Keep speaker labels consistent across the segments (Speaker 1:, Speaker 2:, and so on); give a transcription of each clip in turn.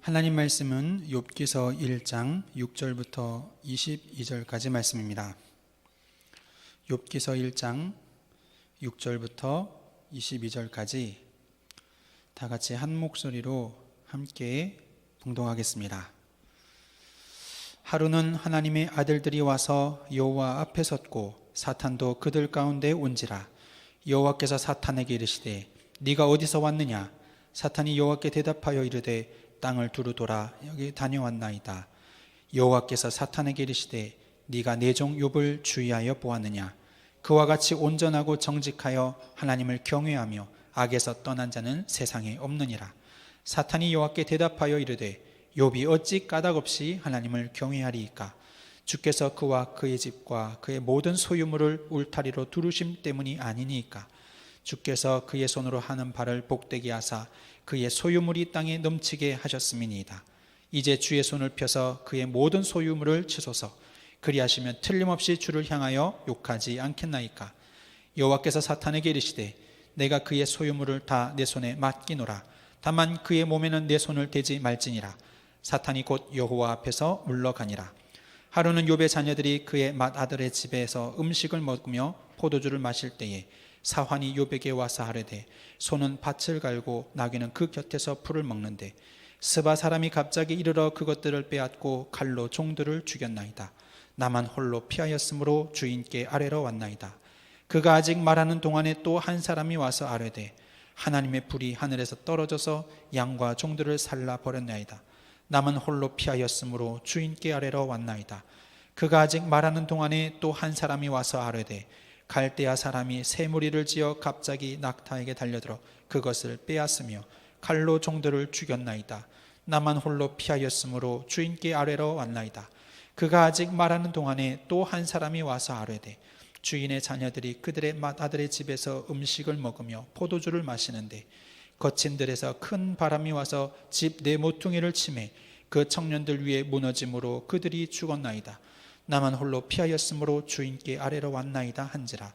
Speaker 1: 하나님 말씀은 욥기서 1장 6절부터 22절까지 말씀입니다. 욥기서 1장 6절부터 22절까지 다 같이 한 목소리로 함께 봉독하겠습니다. 하루는 하나님의 아들들이 와서 여호와 앞에 섰고 사탄도 그들 가운데 온지라. 여호와께서 사탄에게 이르시되 네가 어디서 왔느냐? 사탄이 여호와께 대답하여 이르되 땅을 두루 돌아 여기 다녀왔나이다. 여호와께서 사탄에게 이르시되 네가 내 종 욥을 주의하여 보았느냐? 그와 같이 온전하고 정직하여 하나님을 경외하며 악에서 떠난 자는 세상에 없느니라. 사탄이 여호와께 대답하여 이르되 욥이 어찌 까닭없이 하나님을 경외하리이까? 주께서 그와 그의 집과 그의 모든 소유물을 울타리로 두르심 때문이 아니니까? 주께서 그의 손으로 하는 바를 복되게 하사 그의 소유물이 땅에 넘치게 하셨음이니이다. 이제 주의 손을 펴서 그의 모든 소유물을 치소서. 그리하시면 틀림없이 주를 향하여 욕하지 않겠나이까? 여호와께서 사탄에게 이르시되 내가 그의 소유물을 다 내 손에 맡기노라. 다만 그의 몸에는 내 손을 대지 말지니라. 사탄이 곧 여호와 앞에서 물러가니라. 하루는 욥의 자녀들이 그의 맏아들의 집에서 음식을 먹으며 포도주를 마실 때에 사환이 욥에게 와서 하르되 소는 밭을 갈고 나귀는 그 곁에서 풀을 먹는데 스바 사람이 갑자기 이르러 그것들을 빼앗고 칼로 종들을 죽였나이다. 나만 홀로 피하였으므로 주인께 아뢰러 왔나이다. 그가 아직 말하는 동안에 또 한 사람이 와서 아뢰되 하나님의 불이 하늘에서 떨어져서 양과 종들을 살라 버렸나이다. 나만 홀로 피하였으므로 주인께 아뢰러 왔나이다. 그가 아직 말하는 동안에 또 한 사람이 와서 아뢰되 갈대아 사람이 새 무리를 지어 갑자기 낙타에게 달려들어 그것을 빼앗으며 칼로 종들을 죽였나이다. 나만 홀로 피하였으므로 주인께 아뢰러 왔나이다. 그가 아직 말하는 동안에 또 한 사람이 와서 아뢰되 주인의 자녀들이 그들의 맏아들의 집에서 음식을 먹으며 포도주를 마시는데 거친 들에서 큰 바람이 와서 집 네 모퉁이를 치매 그 청년들 위에 무너짐으로 그들이 죽었나이다. 나만 홀로 피하였으므로 주인께 아뢰러 왔나이다 한지라.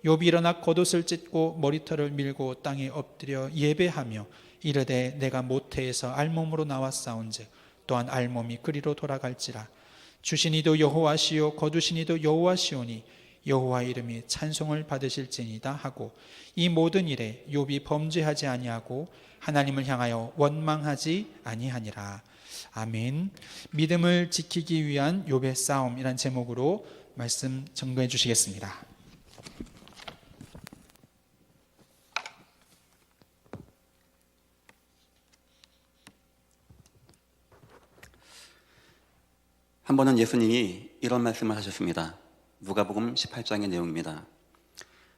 Speaker 1: 욥이 일어나 겉옷을 찢고 머리털을 밀고 땅에 엎드려 예배하며 이르되 내가 모태에서 알몸으로 나왔사온즉 또한 알몸이 그리로 돌아갈지라. 주시니도 여호와시요 거두시니도 여호와시오니 여호와의 이름이 찬송을 받으실지니이다 하고 이 모든 일에 욥이 범죄하지 아니하고 하나님을 향하여 원망하지 아니하니라. 아멘. 믿음을 지키기 위한 욥의 싸움이란 제목으로 말씀 증거해 주시겠습니다.
Speaker 2: 한 번은 예수님이 이런 말씀을 하셨습니다. 누가복음 18장의 내용입니다.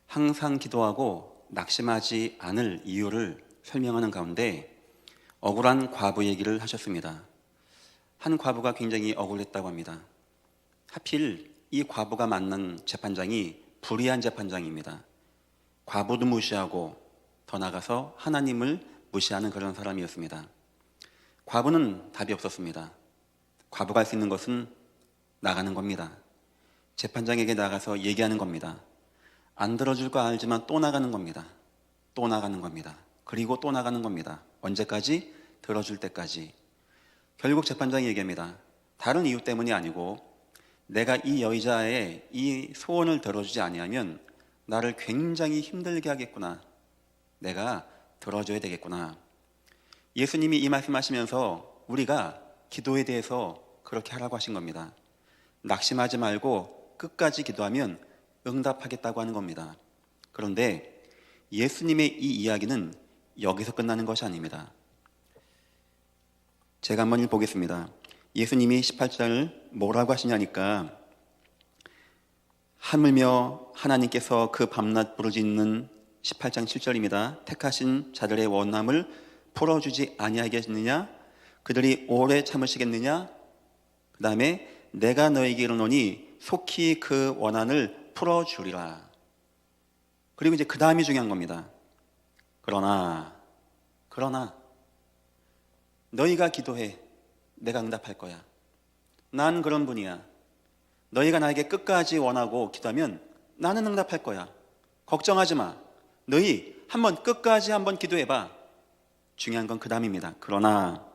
Speaker 2: 항상 기도하고 낙심하지 않을 이유를 설명하는 가운데 억울한 과부 얘기를 하셨습니다. 한 과부가 굉장히 억울했다고 합니다. 하필 이 과부가 만난 재판장이 불의한 재판장입니다. 과부도 무시하고 더 나아가서 하나님을 무시하는 그런 사람이었습니다. 과부는 답이 없었습니다. 과부가 할 수 있는 것은 나가는 겁니다. 재판장에게 나가서 얘기하는 겁니다. 안 들어줄 거 알지만 또 나가는 겁니다. 또 나가는 겁니다. 그리고 또 나가는 겁니다. 언제까지? 들어줄 때까지. 결국 재판장이 얘기합니다. 다른 이유 때문이 아니고 내가 이 여자의 이 소원을 들어주지 아니하면 나를 굉장히 힘들게 하겠구나. 내가 들어줘야 되겠구나. 예수님이 이 말씀하시면서 우리가 기도에 대해서 그렇게 하라고 하신 겁니다. 낙심하지 말고 끝까지 기도하면 응답하겠다고 하는 겁니다. 그런데 예수님의 이 이야기는 여기서 끝나는 것이 아닙니다. 제가 한번 읽어보겠습니다. 예수님이 18장을 뭐라고 하시냐니까 하물며 하나님께서 그 밤낮 부르짖는 18장 7절입니다. 택하신 자들의 원함을 풀어주지 아니하겠느냐? 그들이 오래 참으시겠느냐? 그 다음에 내가 너에게 이르노니 속히 그 원한을 풀어주리라. 그리고 이제 그 다음이 중요한 겁니다. 그러나 너희가 기도해. 내가 응답할 거야. 난 그런 분이야. 너희가 나에게 끝까지 원하고 기도하면 나는 응답할 거야. 걱정하지 마. 너희 한번 끝까지 한번 기도해봐. 중요한 건 그 다음입니다. 그러나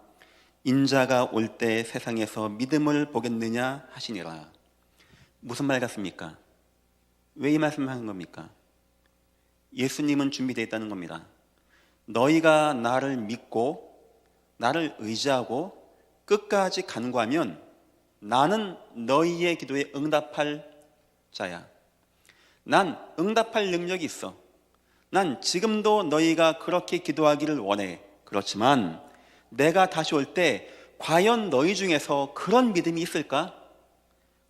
Speaker 2: 인자가 올 때 세상에서 믿음을 보겠느냐 하시니라. 무슨 말 같습니까? 왜 이 말씀을 하는 겁니까? 예수님은 준비되어 있다는 겁니다. 너희가 나를 믿고 나를 의지하고 끝까지 간구하면 나는 너희의 기도에 응답할 자야. 난 응답할 능력이 있어. 난 지금도 너희가 그렇게 기도하기를 원해. 그렇지만 내가 다시 올 때 과연 너희 중에서 그런 믿음이 있을까?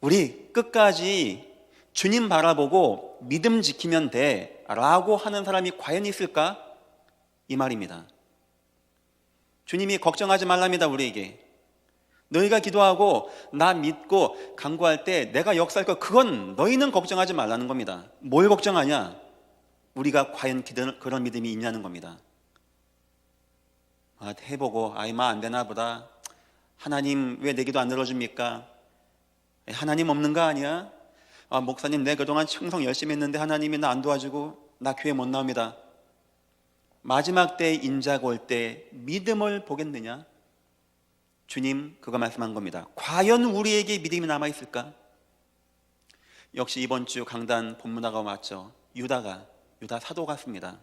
Speaker 2: 우리 끝까지 주님 바라보고 믿음 지키면 돼 라고 하는 사람이 과연 있을까? 이 말입니다. 주님이 걱정하지 말랍니다. 우리에게 너희가 기도하고 나 믿고 간구할 때 내가 역사할 거, 그건 너희는 걱정하지 말라는 겁니다. 뭘 걱정하냐? 우리가 과연 그런 믿음이 있냐는 겁니다. 해보고 아이마 안 되나 보다. 하나님 왜 내 기도 안 들어줍니까? 하나님 없는 거 아니야? 목사님 내 그동안 충성 열심히 했는데 하나님이 나 안 도와주고 나 교회 못 나옵니다. 마지막 때 인자가 올 때 믿음을 보겠느냐? 주님 그거 말씀한 겁니다. 과연 우리에게 믿음이 남아있을까? 역시 이번 주 강단 본문화가 맞죠. 유다 사도 같습니다.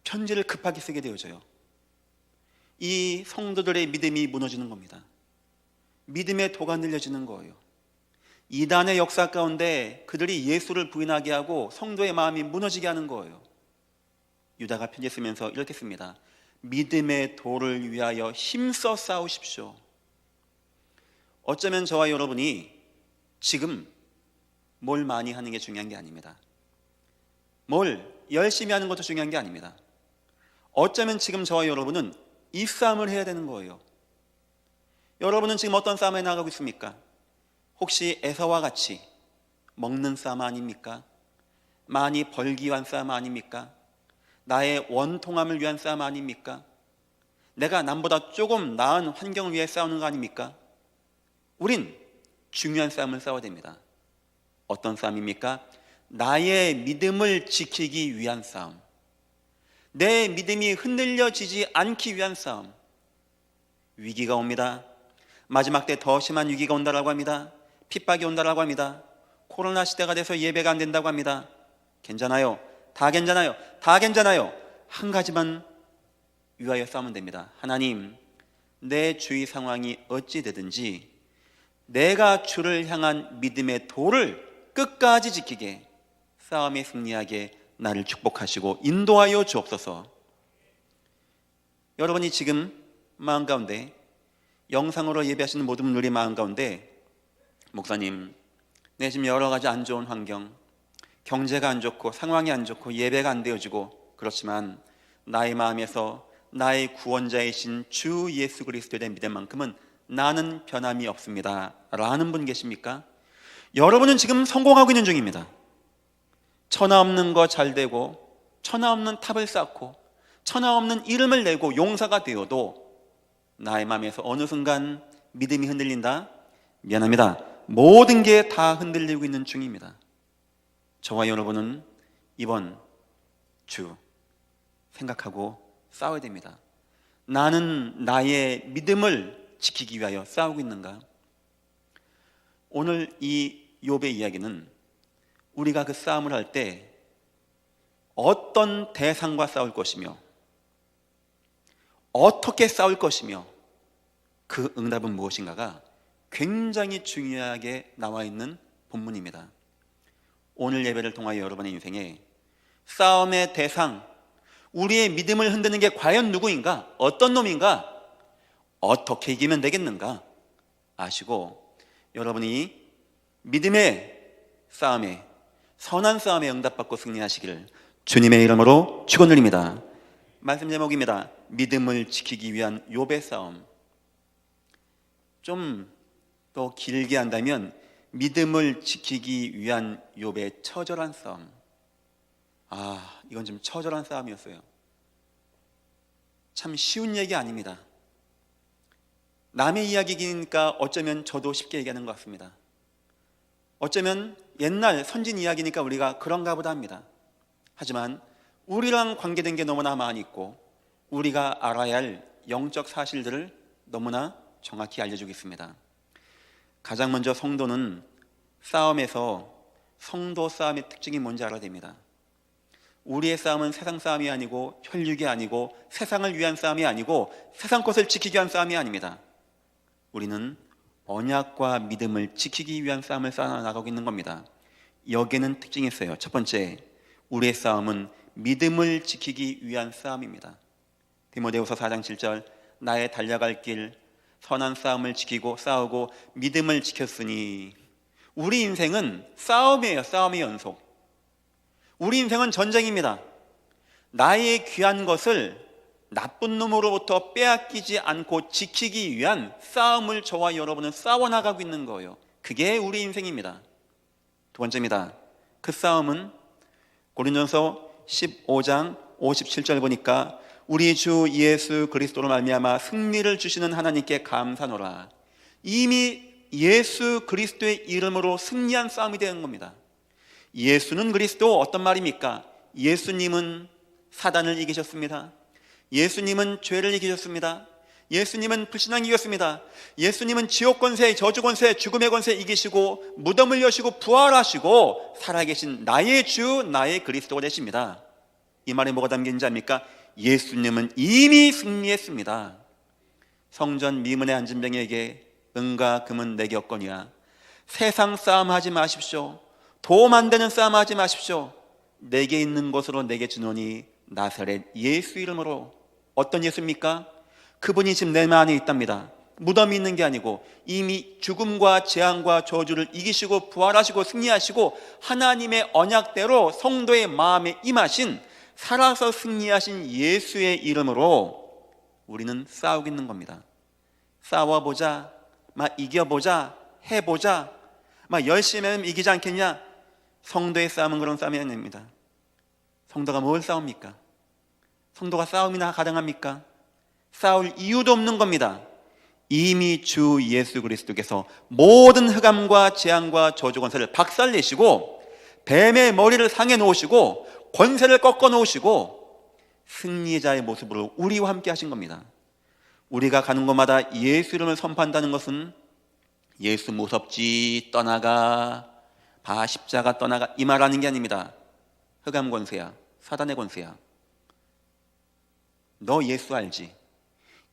Speaker 2: 편지를 급하게 쓰게 되어져요. 이 성도들의 믿음이 무너지는 겁니다. 믿음의 도가 늘려지는 거예요. 이단의 역사 가운데 그들이 예수를 부인하게 하고 성도의 마음이 무너지게 하는 거예요. 유다가 편지 쓰면서 이렇게 씁니다. 믿음의 도를 위하여 힘써 싸우십시오. 어쩌면 저와 여러분이 지금 뭘 많이 하는 게 중요한 게 아닙니다. 뭘 열심히 하는 것도 중요한 게 아닙니다. 어쩌면 지금 저와 여러분은 이 싸움을 해야 되는 거예요. 여러분은 지금 어떤 싸움에 나가고 있습니까? 혹시 에서와 같이 먹는 싸움 아닙니까? 많이 벌기 위한 싸움 아닙니까? 나의 원통함을 위한 싸움 아닙니까? 내가 남보다 조금 나은 환경을 위해 싸우는 거 아닙니까? 우린 중요한 싸움을 싸워야 됩니다. 어떤 싸움입니까? 나의 믿음을 지키기 위한 싸움, 내 믿음이 흔들려지지 않기 위한 싸움. 위기가 옵니다. 마지막 때 더 심한 위기가 온다라고 합니다. 핍박이 온다라고 합니다. 코로나 시대가 돼서 예배가 안 된다고 합니다. 괜찮아요. 다 괜찮아요. 한 가지만 위하여 싸우면 됩니다. 하나님, 내 주위 상황이 어찌 되든지 내가 주를 향한 믿음의 도를 끝까지 지키게, 싸움에 승리하게 나를 축복하시고 인도하여 주옵소서. 여러분이 지금 마음 가운데, 영상으로 예배하시는 모든 분들의 마음 가운데, 목사님, 내 지금 여러 가지 안 좋은 환경, 경제가 안 좋고 상황이 안 좋고 예배가 안 되어지고, 그렇지만 나의 마음에서 나의 구원자이신 주 예수 그리스도에 대한 믿음만큼은 나는 변함이 없습니다 라는 분 계십니까? 여러분은 지금 성공하고 있는 중입니다. 천하 없는 거 잘 되고, 천하 없는 탑을 쌓고, 천하 없는 이름을 내고 용사가 되어도 나의 마음에서 어느 순간 믿음이 흔들린다? 미안합니다. 모든 게 다 흔들리고 있는 중입니다. 저와 여러분은 이번 주 생각하고 싸워야 됩니다. 나는 나의 믿음을 지키기 위하여 싸우고 있는가? 오늘 이 욥의 이야기는 우리가 그 싸움을 할 때 어떤 대상과 싸울 것이며 어떻게 싸울 것이며 그 응답은 무엇인가가 굉장히 중요하게 나와 있는 본문입니다. 오늘 예배를 통하여 여러분의 인생에 싸움의 대상, 우리의 믿음을 흔드는 게 과연 누구인가? 어떤 놈인가? 어떻게 이기면 되겠는가? 아시고 여러분이 믿음의 싸움에, 선한 싸움에 응답받고 승리하시기를 주님의 이름으로 축원드립니다. 말씀 제목입니다. 믿음을 지키기 위한 욥의 싸움. 좀 더 길게 한다면 믿음을 지키기 위한 욥의 처절한 싸움. 이건 좀 처절한 싸움이었어요. 참 쉬운 얘기 아닙니다. 남의 이야기니까 어쩌면 저도 쉽게 얘기하는 것 같습니다. 어쩌면 옛날 선진 이야기니까 우리가 그런가 보다 합니다. 하지만 우리랑 관계된 게 너무나 많이 있고 우리가 알아야 할 영적 사실들을 너무나 정확히 알려주고 있습니다. 가장 먼저 성도는 싸움에서 성도 싸움의 특징이 뭔지 알아야 됩니다. 우리의 싸움은 세상 싸움이 아니고 혈육이 아니고 세상을 위한 싸움이 아니고 세상 것을 지키기 위한 싸움이 아닙니다. 우리는 언약과 믿음을 지키기 위한 싸움을 싸워나가고 있는 겁니다. 여기에는 특징이 있어요. 첫 번째, 우리의 싸움은 믿음을 지키기 위한 싸움입니다. 디모데후서 4장 7절, 나의 달려갈 길 선한 싸움을 지키고 싸우고 믿음을 지켰으니. 우리 인생은 싸움이에요. 싸움의 연속. 우리 인생은 전쟁입니다. 나의 귀한 것을 나쁜 놈으로부터 빼앗기지 않고 지키기 위한 싸움을 저와 여러분은 싸워나가고 있는 거예요. 그게 우리 인생입니다. 두 번째입니다. 그 싸움은 고린도전서 15장 57절 보니까 우리 주 예수 그리스도로 말미암아 승리를 주시는 하나님께 감사노라. 이미 예수 그리스도의 이름으로 승리한 싸움이 되는 겁니다. 예수는 그리스도, 어떤 말입니까? 예수님은 사단을 이기셨습니다. 예수님은 죄를 이기셨습니다. 예수님은 불신앙을 이겼습니다. 예수님은 지옥 권세, 저주 권세, 죽음의 권세 이기시고 무덤을 여시고 부활하시고 살아계신 나의 주, 나의 그리스도가 되십니다. 이 말에 뭐가 담긴지 압니까? 예수님은 이미 승리했습니다. 성전 미문에 앉은 병에게 은과 금은 내게 없거니와 세상 싸움하지 마십시오. 도움 안 되는 싸움하지 마십시오. 내게 있는 것으로 내게 주노니 나사렛 예수 이름으로. 어떤 예수입니까? 그분이 지금 내 안에 있답니다. 무덤이 있는 게 아니고 이미 죽음과 재앙과 저주를 이기시고 부활하시고 승리하시고 하나님의 언약대로 성도의 마음에 임하신, 살아서 승리하신 예수의 이름으로 우리는 싸우고 있는 겁니다. 싸워보자, 막 이겨보자, 해보자, 막 열심히 하면 이기지 않겠냐? 성도의 싸움은 그런 싸움이 아닙니다. 성도가 뭘 싸웁니까? 성도가 싸움이나 가능합니까? 싸울 이유도 없는 겁니다. 이미 주 예수 그리스도께서 모든 흑암과 재앙과 저주 권세를 박살내시고 뱀의 머리를 상해 놓으시고 권세를 꺾어 놓으시고 승리자의 모습으로 우리와 함께 하신 겁니다. 우리가 가는 곳마다 예수 이름을 선포한다는 것은 예수 무섭지, 떠나가, 바 십자가 떠나가, 이 말하는 게 아닙니다. 흑암 권세야, 사단의 권세야. 너 예수 알지?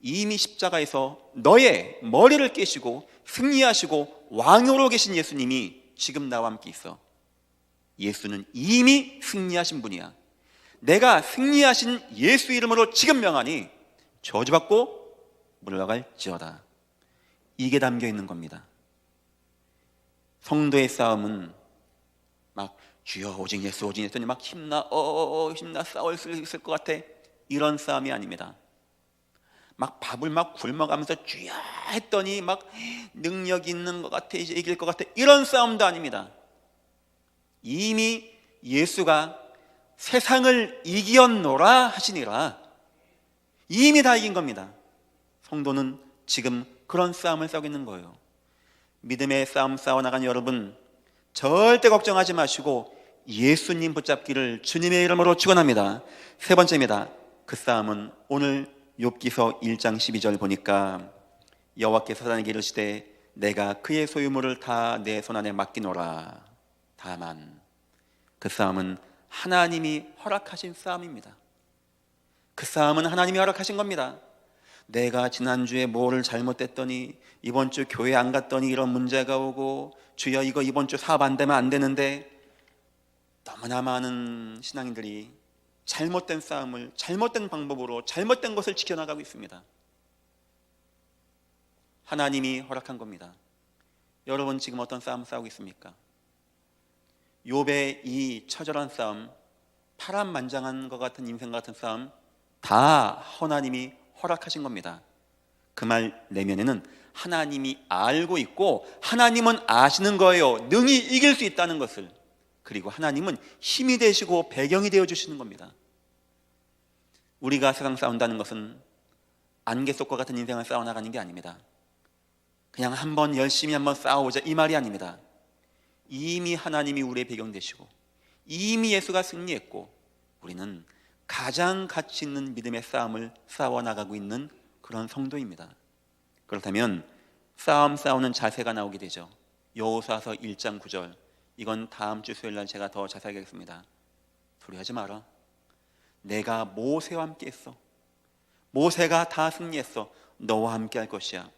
Speaker 2: 이미 십자가에서 너의 머리를 깨시고 승리하시고 왕으로 계신 예수님이 지금 나와 함께 있어. 예수는 이미 승리하신 분이야. 내가 승리하신 예수 이름으로 지금 명하니 저주받고 물러갈지어다. 이게 담겨 있는 겁니다. 성도의 싸움은 막 주여 오직 예수 오직 예수니 막 힘나 힘나 싸울 수 있을 것 같아, 이런 싸움이 아닙니다. 막 밥을 막 굶어가면서 주여 했더니 막 능력 있는 것 같아, 이제 이길 것 같아, 이런 싸움도 아닙니다. 이미 예수가 세상을 이기었노라 하시니라. 이미 다 이긴 겁니다. 성도는 지금 그런 싸움을 싸우고 있는 거예요. 믿음의 싸움 싸워나간 여러분, 절대 걱정하지 마시고 예수님 붙잡기를 주님의 이름으로 축원합니다. 세 번째입니다. 그 싸움은 오늘 욥기서 1장 12절 보니까 여호와께서 사단에게 이르시되 내가 그의 소유물을 다 내 손안에 맡기노라. 다만 그 싸움은 하나님이 허락하신 싸움입니다. 그 싸움은 하나님이 허락하신 겁니다. 내가 지난주에 뭐를 잘못했더니 이번 주 교회 안 갔더니 이런 문제가 오고, 주여 이거 이번 주 사업 안 되면 안 되는데, 너무나 많은 신앙인들이 잘못된 싸움을 잘못된 방법으로 잘못된 것을 지켜나가고 있습니다. 하나님이 허락한 겁니다. 여러분 지금 어떤 싸움 싸우고 있습니까? 욥의 이 처절한 싸움, 파란만장한 것 같은 인생 같은 싸움 다 하나님이 허락하신 겁니다. 그 말 내면에는 하나님이 알고 있고 하나님은 아시는 거예요. 능히 이길 수 있다는 것을. 그리고 하나님은 힘이 되시고 배경이 되어 주시는 겁니다. 우리가 세상 싸운다는 것은 안개 속과 같은 인생을 싸워나가는 게 아닙니다. 그냥 한번 열심히 한번 싸워보자, 이 말이 아닙니다. 이미 하나님이 우리의 배경 되시고 이미 예수가 승리했고 우리는 가장 가치 있는 믿음의 싸움을 싸워나가고 있는 그런 성도입니다. 그렇다면 싸우는 자세가 나오게 되죠. 여호수아서 1장 9절, 이건 다음 주 수요일 날 제가 더 자세하게 하겠습니다. 두려워하지 마라. 내가 모세와 함께 했어. 모세가 다 승리했어. 너와 함께 할 것이야.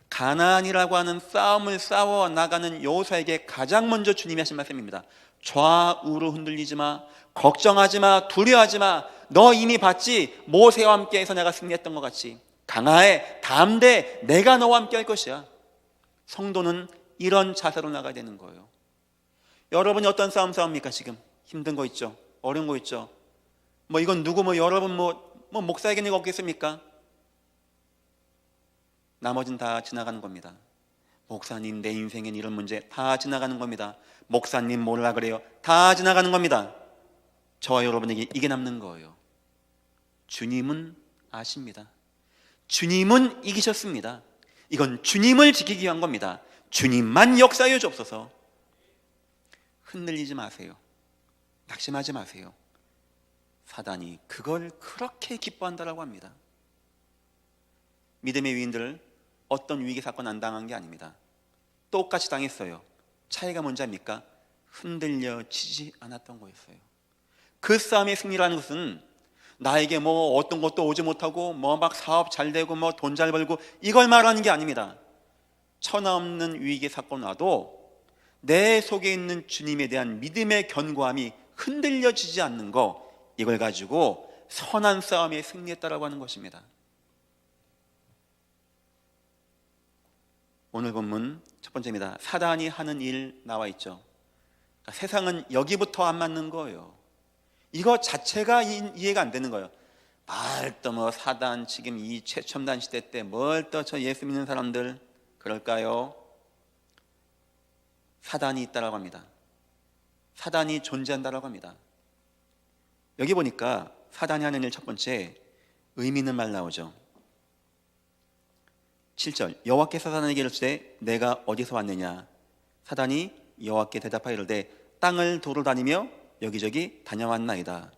Speaker 2: 가나안이라고 하는 싸움을 싸워 나가는 여호수아에게 가장 먼저 주님이 하신 말씀입니다. 좌우로 흔들리지 마, 걱정하지 마, 두려워하지 마. 너 이미 봤지? 모세와 함께 해서 내가 승리했던 것 같이 강하에 담대, 내가 너와 함께 할 것이야. 성도는 이런 자세로 나가야 되는 거예요. 여러분이 어떤 싸움 싸웁니까? 지금 힘든 거 있죠? 어려운 거 있죠? 이건 누구 여러분 목사에게는 이거 없겠습니까? 나머지는 다 지나가는 겁니다. 목사님, 내 인생엔 이런 문제 다 지나가는 겁니다. 목사님 뭐라 그래요? 다 지나가는 겁니다. 저와 여러분에게 이게 남는 거예요. 주님은 아십니다. 주님은 이기셨습니다. 이건 주님을 지키기 위한 겁니다. 주님만 역사하여 주옵소서. 흔들리지 마세요. 낙심하지 마세요. 사단이 그걸 그렇게 기뻐한다라고 합니다. 믿음의 위인들 어떤 위기 사건 안 당한 게 아닙니다. 똑같이 당했어요. 차이가 뭔지 압니까? 흔들려지지 않았던 거였어요. 그 싸움의 승리라는 것은 나에게 어떤 것도 오지 못하고 막 사업 잘 되고 돈 잘 벌고 이걸 말하는 게 아닙니다. 천하 없는 위기 사건 와도 내 속에 있는 주님에 대한 믿음의 견고함이 흔들려지지 않는 거, 이걸 가지고 선한 싸움에 승리했다라고 하는 것입니다. 오늘 본문 첫 번째입니다. 사단이 하는 일 나와 있죠. 그러니까 세상은 여기부터 안 맞는 거예요. 이거 자체가 이해가 안 되는 거예요. 뭘 또 사단, 지금 이 최첨단 시대 때 뭘 또 저 예수 믿는 사람들 그럴까요? 사단이 있다라고 합니다. 사단이 존재한다라고 합니다. 여기 보니까 사단이 하는 일 첫 번째, 의미 있는 말 나오죠. 7절, 여호와께서 사단에게 이르시되 내가 어디서 왔느냐? 사단이 여호와께 대답하여 이르되 땅을 돌아다니며 여기저기 다녀왔나이다.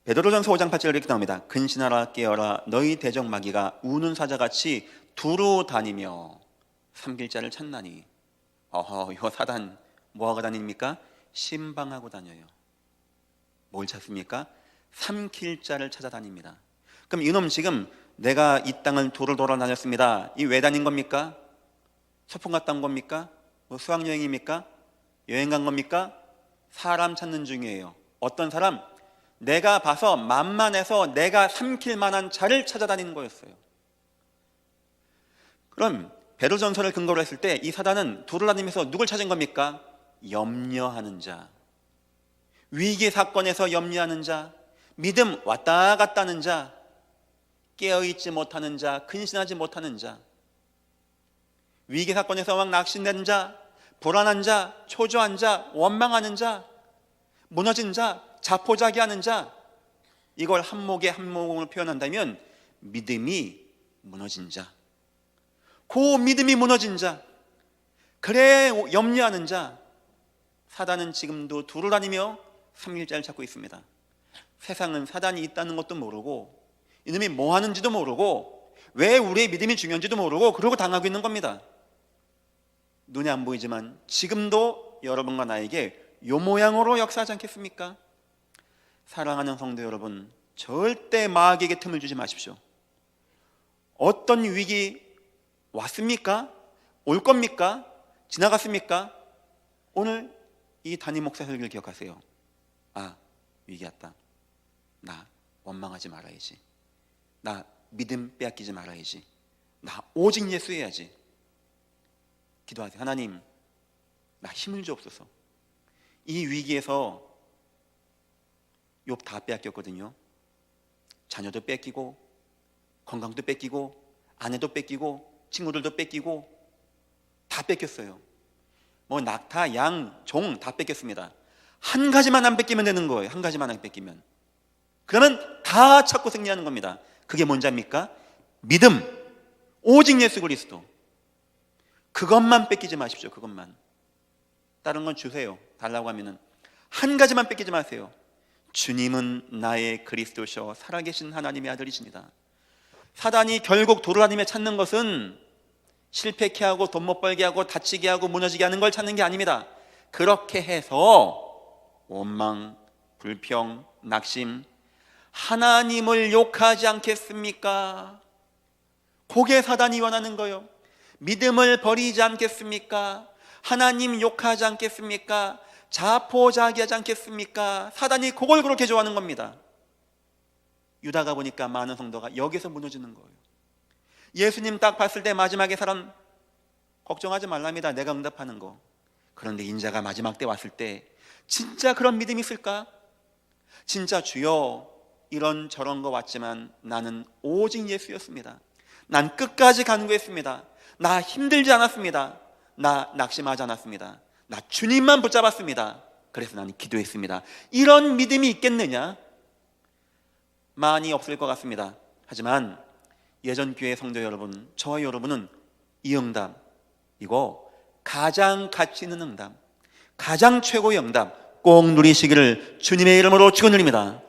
Speaker 2: 베드로전서 5장 8절에 이렇게 나옵니다. 근신하라 깨어라 너희 대적 마귀가 우는 사자같이 두루 다니며 삼킬 자를 찾나니. 이 사단 뭐하고 다닙니까? 신방하고 다녀요. 뭘 찾습니까? 삼킬 자를 찾아다닙니다. 그럼 이놈 지금 내가 이 땅을 두루 돌아다녔습니다. 이 왜 다닌 겁니까? 소풍 갔다 온 겁니까? 수학여행입니까? 여행 간 겁니까? 사람 찾는 중이에요. 어떤 사람? 내가 봐서 만만해서 내가 삼킬 만한 자를 찾아다니는 거였어요. 그럼 베드로전서를 근거로 했을 때 이 사단은 돌아다니면서 누굴 찾은 겁니까? 염려하는 자, 위기 사건에서 염려하는 자, 믿음 왔다 갔다 하는 자, 깨어있지 못하는 자, 근신하지 못하는 자, 위기 사건에서 막 낙심된 자, 불안한 자, 초조한 자, 원망하는 자, 무너진 자, 자포자기하는 자, 이걸 한목으로 표현한다면 믿음이 무너진 자, 그 믿음이 무너진 자, 그래 염려하는 자, 사단은 지금도 두루 다니며 삼킬자를 찾고 있습니다. 세상은 사단이 있다는 것도 모르고 이놈이 뭐 하는지도 모르고 왜 우리의 믿음이 중요한지도 모르고 그러고 당하고 있는 겁니다. 눈에 안 보이지만 지금도 여러분과 나에게 요 모양으로 역사하지 않겠습니까? 사랑하는 성도 여러분, 절대 마귀에게 틈을 주지 마십시오. 어떤 위기 왔습니까? 올 겁니까? 지나갔습니까? 오늘 이 담임 목사 설교를 기억하세요. 위기 왔다. 나 원망하지 말아야지. 나 믿음 빼앗기지 말아야지. 나 오직 예수 해야지. 기도하세요. 하나님, 나 힘을 주옵소서. 이 위기에서 욥 다 빼앗겼거든요. 자녀도 뺏기고 건강도 뺏기고 아내도 뺏기고 친구들도 뺏기고 다 뺏겼어요. 낙타, 양, 종 다 뺏겼습니다. 한 가지만 안 뺏기면 되는 거예요. 한 가지만 안 뺏기면. 그러면 다 찾고 승리하는 겁니다. 그게 뭔지 압니까? 믿음, 오직 예수 그리스도. 그것만 뺏기지 마십시오. 그것만. 다른 건 주세요. 달라고 하면은 한 가지만 뺏기지 마세요. 주님은 나의 그리스도시요 살아계신 하나님의 아들이십니다. 사단이 결국 돌아다니며 찾는 것은 실패케 하고 돈 못 벌게 하고 다치게 하고 무너지게 하는 걸 찾는 게 아닙니다. 그렇게 해서 원망, 불평, 낙심, 하나님을 욕하지 않겠습니까? 그게 사단이 원하는 거요. 믿음을 버리지 않겠습니까? 하나님 욕하지 않겠습니까? 자포자기하지 않겠습니까? 사단이 그걸 그렇게 좋아하는 겁니다. 유다가 보니까 많은 성도가 여기서 무너지는 거예요. 예수님 딱 봤을 때 마지막에 사람 걱정하지 말랍니다. 내가 응답하는 거. 그런데 인자가 마지막 때 왔을 때 진짜 그런 믿음이 있을까? 진짜 주여 이런 거 왔지만 나는 오직 예수였습니다. 난 끝까지 간구했습니다. 나 힘들지 않았습니다. 나 낙심하지 않았습니다. 나 주님만 붙잡았습니다. 그래서 나는 기도했습니다. 이런 믿음이 있겠느냐? 많이 없을 것 같습니다. 하지만 예전 교회 성도 여러분, 저와 여러분은 이 응답, 이거 가장 가치 있는 응답, 가장 최고의 응답 꼭 누리시기를 주님의 이름으로 축원드립니다.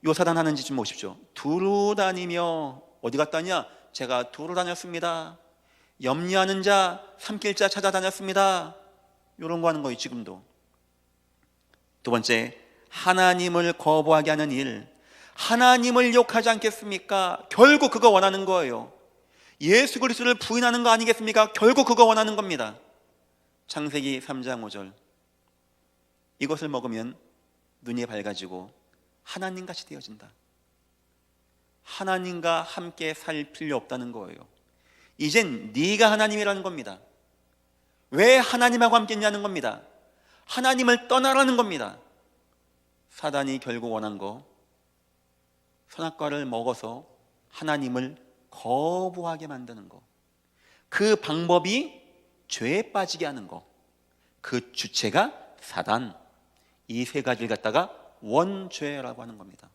Speaker 2: 요 사단 하는 짓 좀 보십시오. 두루 다니며 어디 갔다냐? 제가 두루 다녔습니다. 염려하는 자, 삼킬 자 찾아다녔습니다. 이런 거 하는 거예요. 지금도. 두 번째, 하나님을 거부하게 하는 일, 하나님을 욕하지 않겠습니까? 결국 그거 원하는 거예요. 예수 그리스도를 부인하는 거 아니겠습니까? 결국 그거 원하는 겁니다. 창세기 3장 5절, 이것을 먹으면 눈이 밝아지고 하나님같이 되어진다. 하나님과 함께 살 필요 없다는 거예요. 이젠 네가 하나님이라는 겁니다. 왜 하나님하고 함께 있냐는 겁니다. 하나님을 떠나라는 겁니다. 사단이 결국 원한 거, 선악과를 먹어서 하나님을 거부하게 만드는 거, 그 방법이 죄에 빠지게 하는 거, 그 주체가 사단, 이 세 가지를 갖다가 원죄라고 하는 겁니다.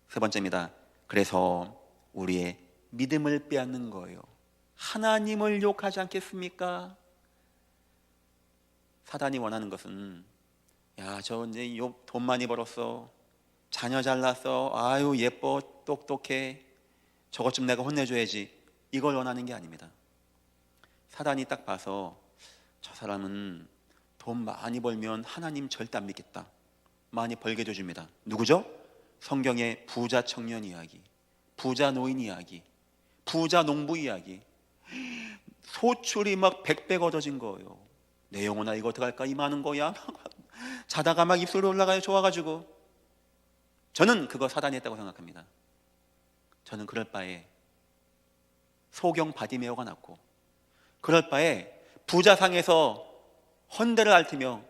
Speaker 2: 세 번째입니다. 그래서 우리의 믿음을 빼앗는 거예요. 하나님을 욕하지 않겠습니까? 사단이 원하는 것은, 야, 저 이제 돈 많이 벌었어, 자녀 잘났어, 아유 예뻐, 똑똑해, 저것 좀 내가 혼내줘야지, 이걸 원하는 게 아닙니다. 사단이 딱 봐서 저 사람은 돈 많이 벌면 하나님 절대 안 믿겠다, 많이 벌게 해줍니다. 누구죠? 성경의 부자 청년 이야기, 부자 노인 이야기, 부자 농부 이야기, 소출이 막 100배 걷어진 거예요. 내 영혼아 이거 어떡할까, 이 많은 거야. 자다가 막 입술이 올라가요, 좋아가지고. 저는 그거 사단이 했다고 생각합니다. 저는 그럴 바에 소경 바디메오가 낫고, 그럴 바에 부자상에서 헌대를 앓으며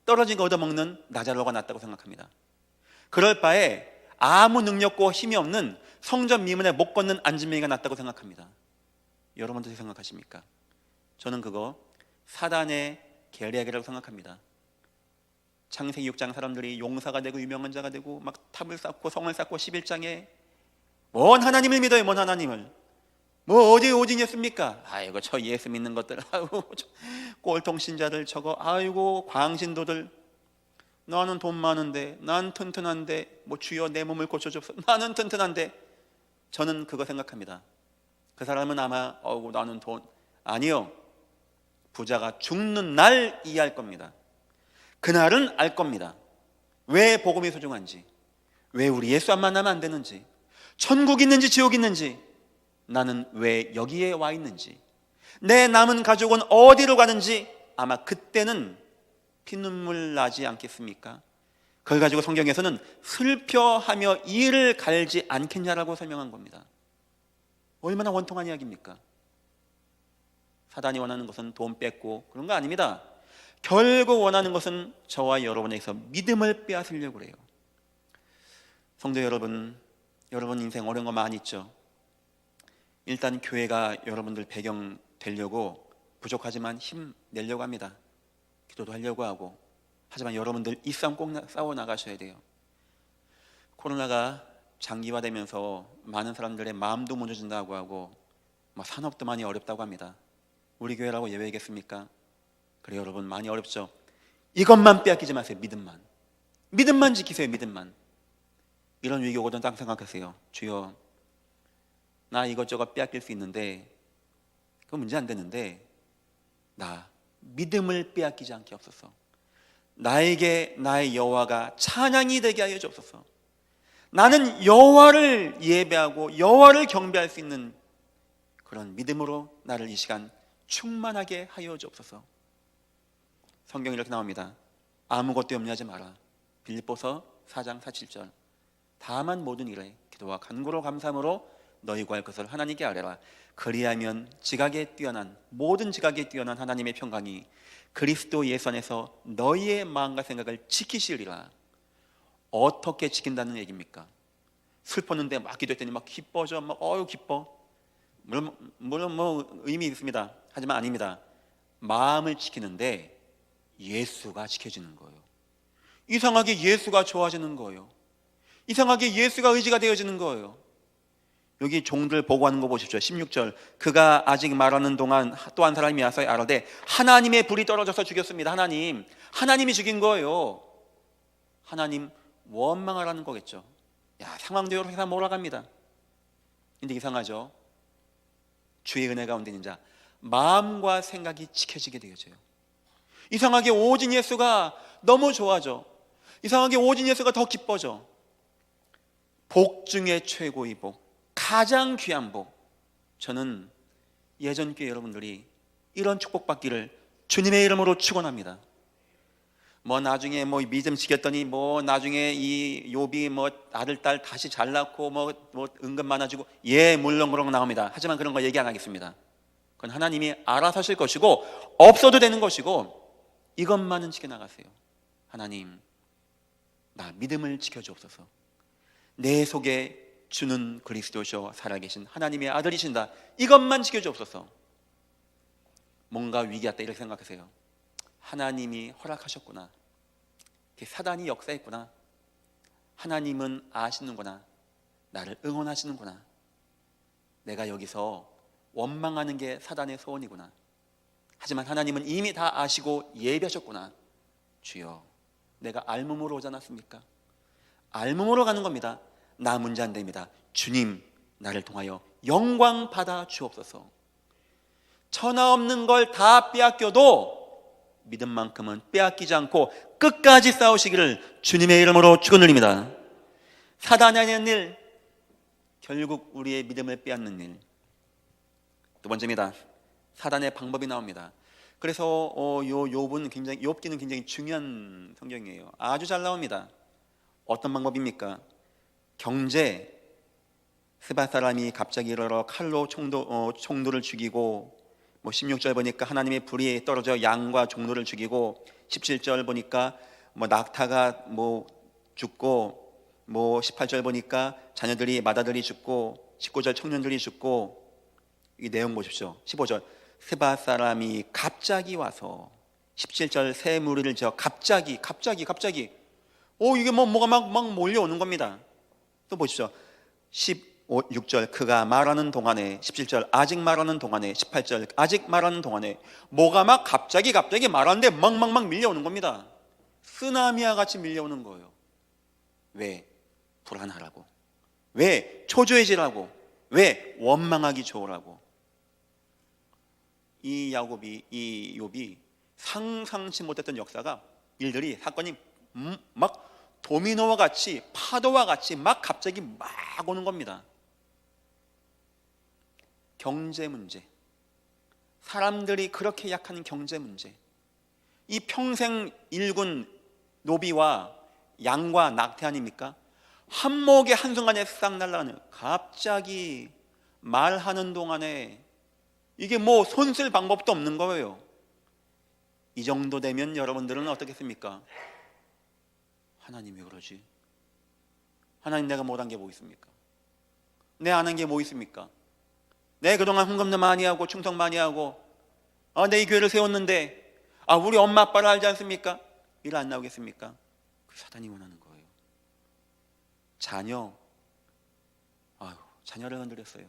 Speaker 2: 떨어진 거 얻어먹는 나자로가 낫다고 생각합니다. 그럴 바에 아무 능력과 힘이 없는 성전 미문에 못 걷는 안진뱅이가 낫다고 생각합니다. 여러분도 어떻게 생각하십니까? 저는 그거 사단의 계략이라고 생각합니다. 창세기 6장 사람들이 용사가 되고 유명한 자가 되고 막 탑을 쌓고 성을 쌓고 11장에 뭔 하나님을 믿어요, 뭔 하나님을. 뭐 어디 오직했습니까? 아이고 저 예수 믿는 것들, 아이고 꼴통 신자들 저거, 아이고 광신도들, 나는 돈 많은데, 난 튼튼한데, 뭐 주여 내 몸을 고쳐줘서 나는 튼튼한데. 저는 그거 생각합니다. 그 사람은 아마 나는 돈, 아니요, 부자가 죽는 날 이해할 겁니다. 그날은 알 겁니다. 왜 복음이 소중한지, 왜 우리 예수 안 만나면 안 되는지, 천국 있는지 지옥 있는지, 나는 왜 여기에 와 있는지, 내 남은 가족은 어디로 가는지 아마 그때는 피눈물 나지 않겠습니까? 그걸 가지고 성경에서는 슬퍼하며 이를 갈지 않겠냐라고 설명한 겁니다. 얼마나 원통한 이야기입니까? 사단이 원하는 것은 돈 뺏고 그런 거 아닙니다. 결국 원하는 것은 저와 여러분에게서 믿음을 빼앗으려고 그래요. 성도 여러분, 여러분 인생 어려운 거 많이 있죠. 일단 교회가 여러분들 배경 되려고 부족하지만 힘 내려고 합니다. 기도도 하려고 하고. 하지만 여러분들 이 싸움 꼭 싸워 나가셔야 돼요. 코로나가 장기화되면서 많은 사람들의 마음도 무너진다고 하고 막 산업도 많이 어렵다고 합니다. 우리 교회라고 예외겠습니까? 그래 여러분 많이 어렵죠. 이것만 빼앗기지 마세요. 믿음만 지키세요. 믿음만. 이런 위기 오거든 딱 생각하세요. 주여 나 이것저것 빼앗길 수 있는데 그건 문제 안 되는데 나 믿음을 빼앗기지 않게 없어서 나에게 나의 여호와가 찬양이 되게 하여 주옵소서. 나는 여호와를 예배하고 여호와를 경배할 수 있는 그런 믿음으로 나를 이 시간 충만하게 하여 주옵소서. 성경에 이렇게 나옵니다. 아무것도 염려하지 마라. 빌립보서 4장 47절. 다만 모든 일에 기도와 간구로 감사함으로 너희 구할 것을 하나님께 아뢰라. 그리하면 모든 지각에 뛰어난 하나님의 평강이 그리스도 예수 안에서 너희의 마음과 생각을 지키시리라. 어떻게 지킨다는 얘기입니까? 슬펐는데 막 기도했더니 막 기뻐져. 막 기뻐. 물론 뭐 의미 있습니다. 하지만 아닙니다. 마음을 지키는데 예수가 지켜지는 거예요. 이상하게 예수가 좋아지는 거예요. 이상하게 예수가 의지가 되어지는 거예요. 여기 종들 보고하는 거 보십시오. 16절. 그가 아직 말하는 동안 또 한 사람이 와서 아뢰되 하나님의 불이 떨어져서 죽였습니다. 하나님이 죽인 거예요. 하나님 원망하라는 거겠죠. 야, 상황대로 회사 몰아갑니다. 근데 이상하죠. 주의 은혜 가운데 있는 자 마음과 생각이 지켜지게 되어져요. 이상하게 오직 예수가 너무 좋아져. 이상하게 오직 예수가 더 기뻐져. 복 중에 최고의 복, 가장 귀한 복. 저는 예전 교회 여러분들이 이런 축복받기를 주님의 이름으로 축원합니다. 나중에 믿음 지켰더니 나중에 이 욥이 아들 딸 다시 잘 낳고 은근 많아지고, 물론 그런 거 나옵니다. 하지만 그런 거 얘기 안 하겠습니다. 그건 하나님이 알아서 하실 것이고 없어도 되는 것이고, 이것만은 지켜나가세요. 하나님, 나 믿음을 지켜주옵소서. 내 속에 주는 그리스도시오 살아계신 하나님의 아들이신다. 이것만 지켜주옵소서. 뭔가 위기 왔다 이렇게 생각하세요. 하나님이 허락하셨구나. 사단이 역사했구나. 하나님은 아시는구나. 나를 응원하시는구나. 내가 여기서 원망하는 게 사단의 소원이구나. 하지만 하나님은 이미 다 아시고 예비하셨구나. 주여, 내가 알몸으로 오지 않았습니까? 알몸으로 가는 겁니다. 나 문제 안 됩니다. 주님, 나를 통하여 영광 받아 주옵소서. 천하 없는 걸 다 빼앗겨도 믿음만큼은 빼앗기지 않고 끝까지 싸우시기를 주님의 이름으로 축원드립니다. 사단이 하는 일, 결국 우리의 믿음을 빼앗는 일. 두 번째입니다. 사단의 방법이 나옵니다. 그래서 욥기는 굉장히 중요한 성경이에요. 아주 잘 나옵니다. 어떤 방법입니까? 경제, 스바 사람이 갑자기 일어나 칼로 총도를 죽이고, 16절 보니까 하나님의 불이 떨어져 양과 종로를 죽이고, 17절 보니까 낙타가 죽고, 18절 보니까 마다들이 죽고, 19절 청년들이 죽고. 이 내용 보십시오. 15절 스바 사람이 갑자기 와서, 17절 새 무리를 지어 갑자기 이게 뭐가 막 몰려오는 겁니다. 또 보십시오. 16절 그가 말하는 동안에, 17절 아직 말하는 동안에, 18절 아직 말하는 동안에 뭐가 막 갑자기 말하는데 막 밀려오는 겁니다. 쓰나미와 같이 밀려오는 거예요. 왜? 불안하라고. 왜? 초조해지라고. 왜? 원망하기 좋으라고. 이 욥이 상상치 못했던 일들이 사건이 막 도미노와 같이, 파도와 같이 막 갑자기 막 오는 겁니다. 경제 문제, 사람들이 그렇게 약한 경제 문제, 이 평생 일군 노비와 양과 낙태 아닙니까? 한목에 한순간에 싹 날아가는, 갑자기 말하는 동안에 이게 손 쓸 방법도 없는 거예요. 이 정도 되면 여러분들은 어떻겠습니까? 하나님 왜 그러지? 하나님, 내가 못한 게 뭐 있습니까? 내 안 한 게 뭐 있습니까? 내 그동안 헌금도 많이 하고 충성 많이 하고, 내 이 교회를 세웠는데, 우리 엄마 아빠를 알지 않습니까? 일 안 나오겠습니까? 그 사단이 원하는 거예요. 자녀를 건드렸어요.